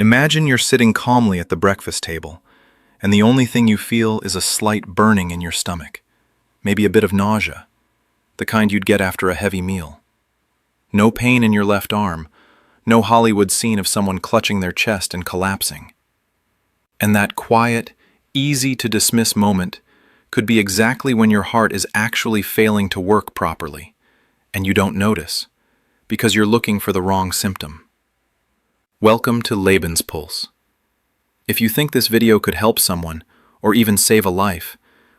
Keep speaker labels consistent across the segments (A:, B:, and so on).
A: Imagine you're sitting calmly at the breakfast table, and the only thing you feel is a slight burning in your stomach, maybe a bit of nausea, the kind you'd get after a heavy meal. No pain in your left arm, no Hollywood scene of someone clutching their chest and collapsing. And that quiet, easy-to-dismiss moment could be exactly when your heart is actually failing to work properly, and you don't notice, because you're looking for the wrong symptom. Welcome to Lebens Puls. If you think this video could help someone, or even save a life,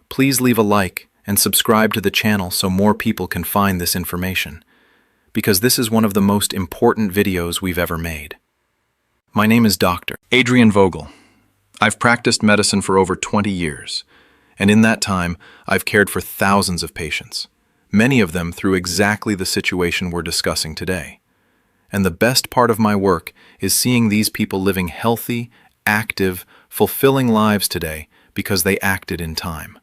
A: please leave a like and subscribe to the channel so more people can find this information, because this is one of the most important videos we've ever made. My name is Dr. Adrian Vogel. I've practiced medicine for over 20 years, and in that time, I've cared for thousands of patients, many of them through exactly the situation we're discussing today. And the best part of my work is seeing these people living healthy, active, fulfilling lives today because they acted in time.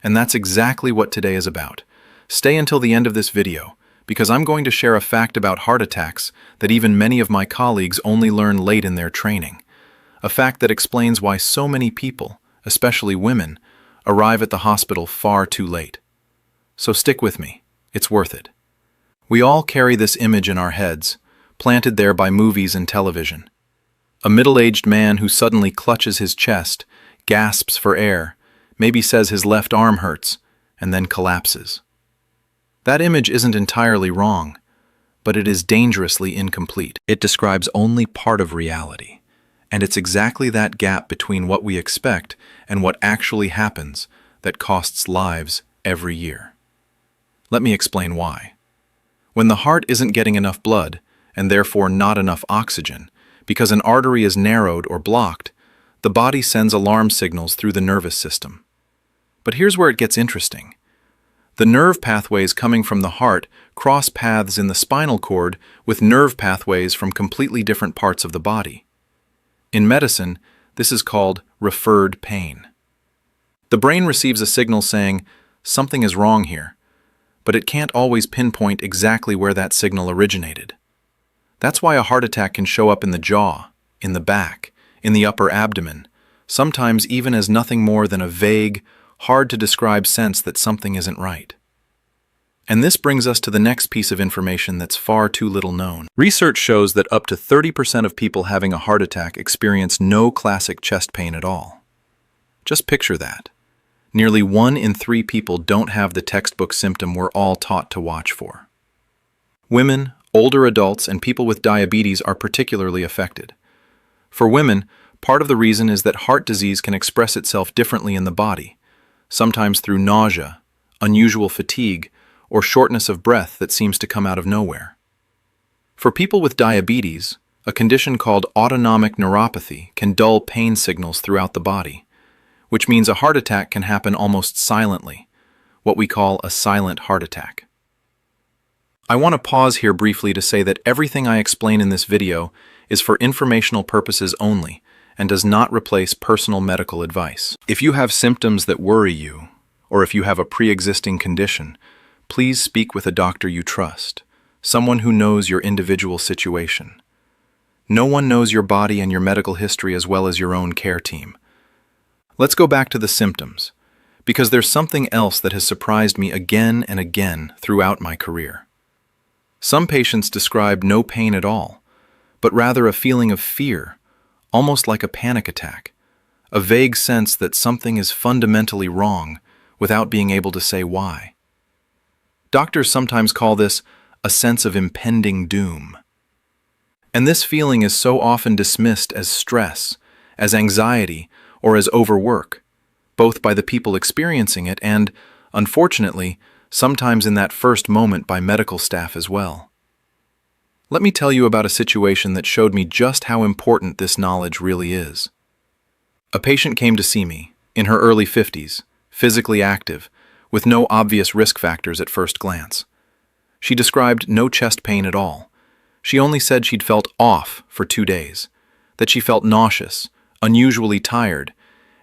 A: And that's exactly what today is about. Stay until the end of this video, because I'm going to share a fact about heart attacks that even many of my colleagues only learn late in their training. A fact that explains why so many people, especially women, arrive at the hospital far too late. So stick with me, it's worth it. We all carry this image in our heads, planted there by movies and television. A middle-aged man who suddenly clutches his chest, gasps for air, maybe says his left arm hurts, and then collapses. That image isn't entirely wrong, but it is dangerously incomplete. It describes only part of reality, and it's exactly that gap between what we expect and what actually happens that costs lives every year. Let me explain why. When the heart isn't getting enough blood, and therefore not enough oxygen, because an artery is narrowed or blocked, the body sends alarm signals through the nervous system. But here's where it gets interesting. The nerve pathways coming from the heart cross paths in the spinal cord with nerve pathways from completely different parts of the body. In medicine, this is called referred pain. The brain receives a signal saying, something is wrong here, but it can't always pinpoint exactly where that signal originated. That's why a heart attack can show up in the jaw, in the back, in the upper abdomen, sometimes even as nothing more than a vague, hard-to-describe sense that something isn't right. And this brings us to the next piece of information that's far too little known. Research shows that up to 30% of people having a heart attack experience no classic chest pain at all. Just picture that. Nearly 1 in 3 people don't have the textbook symptom we're all taught to watch for. Women, older adults, and people with diabetes are particularly affected. For women, part of the reason is that heart disease can express itself differently in the body, sometimes through nausea, unusual fatigue, or shortness of breath that seems to come out of nowhere. For people with diabetes, a condition called autonomic neuropathy can dull pain signals throughout the body, which means a heart attack can happen almost silently, what we call a silent heart attack. I want to pause here briefly to say that everything I explain in this video is for informational purposes only and does not replace personal medical advice. If you have symptoms that worry you, or if you have a pre-existing condition, please speak with a doctor you trust, someone who knows your individual situation. No one knows your body and your medical history as well as your own care team. Let's go back to the symptoms, because there's something else that has surprised me again and again throughout my career. Some patients describe no pain at all, but rather a feeling of fear, almost like a panic attack, a vague sense that something is fundamentally wrong without being able to say why. Doctors sometimes call this a sense of impending doom. And this feeling is so often dismissed as stress, as anxiety, or as overwork, both by the people experiencing it and, unfortunately, sometimes in that first moment by medical staff as well. Let me tell you about a situation that showed me just how important this knowledge really is. A patient came to see me, in her early 50s, physically active, with no obvious risk factors at first glance. She described no chest pain at all. She only said she'd felt off for 2 days, that she felt nauseous, unusually tired,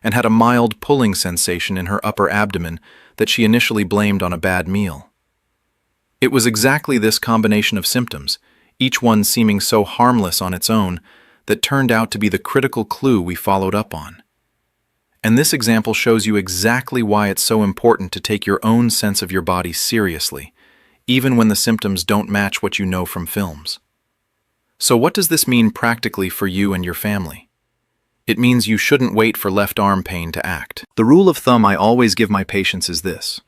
A: and had a mild pulling sensation in her upper abdomen that she initially blamed on a bad meal. It was exactly this combination of symptoms, each one seeming so harmless on its own, that turned out to be the critical clue we followed up on. And this example shows you exactly why it's so important to take your own sense of your body seriously, even when the symptoms don't match what you know from films. So what does this mean practically for you and your family? It means you shouldn't wait for left arm pain to act. The rule of thumb I always give my patients is this: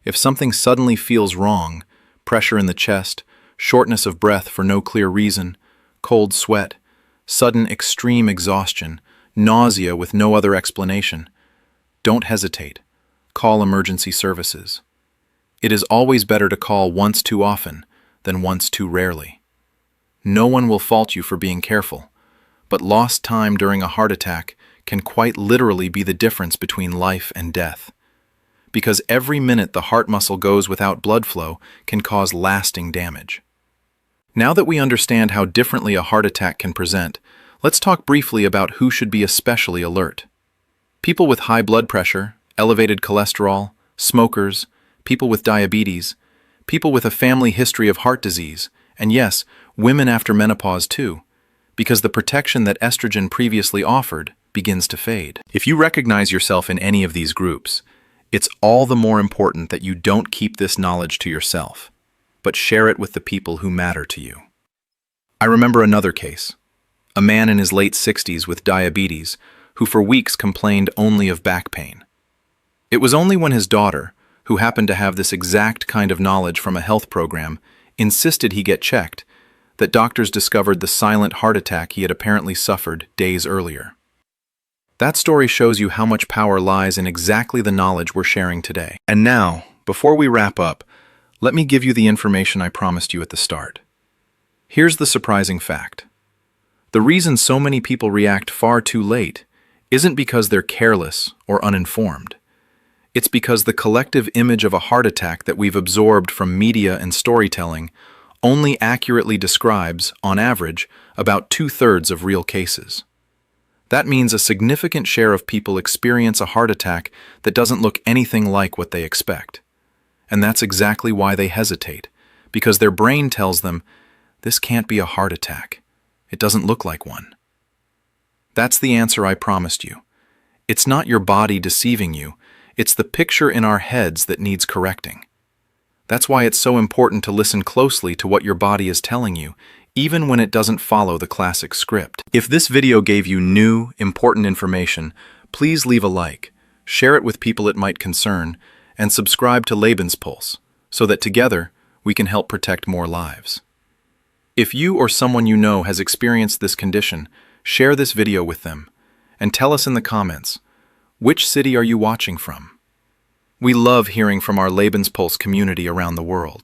A: if something suddenly feels wrong, pressure in the chest, shortness of breath for no clear reason, cold sweat, sudden extreme exhaustion, nausea with no other explanation, don't hesitate. Call emergency services. It is always better to call once too often than once too rarely. No one will fault you for being careful, but lost time during a heart attack can quite literally be the difference between life and death. Because every minute the heart muscle goes without blood flow can cause lasting damage. Now that we understand how differently a heart attack can present, let's talk briefly about who should be especially alert. People with high blood pressure, elevated cholesterol, smokers, people with diabetes, people with a family history of heart disease, and yes, women after menopause too, because the protection that estrogen previously offered begins to fade. If you recognize yourself in any of these groups, it's all the more important that you don't keep this knowledge to yourself, but share it with the people who matter to you. I remember another case, a man in his late 60s with diabetes who for weeks complained only of back pain. It was only when his daughter, who happened to have this exact kind of knowledge from a health program, insisted he get checked, that doctors discovered the silent heart attack he had apparently suffered days earlier. That story shows you how much power lies in exactly the knowledge we're sharing today. And now, before we wrap up, let me give you the information I promised you at the start. Here's the surprising fact. The reason so many people react far too late isn't because they're careless or uninformed. It's because the collective image of a heart attack that we've absorbed from media and storytelling only accurately describes, on average, about 2/3 of real cases. That means a significant share of people experience a heart attack that doesn't look anything like what they expect. And that's exactly why they hesitate, because their brain tells them, this can't be a heart attack. It doesn't look like one. That's the answer I promised you. It's not your body deceiving you, it's the picture in our heads that needs correcting. That's why it's so important to listen closely to what your body is telling you, even when it doesn't follow the classic script. If this video gave you new, important information, please leave a like, share it with people it might concern, and subscribe to Lebens Puls, so that together we can help protect more lives. If you or someone you know has experienced this condition, share this video with them, and tell us in the comments, which city are you watching from? We love hearing from our Lebens Puls community around the world.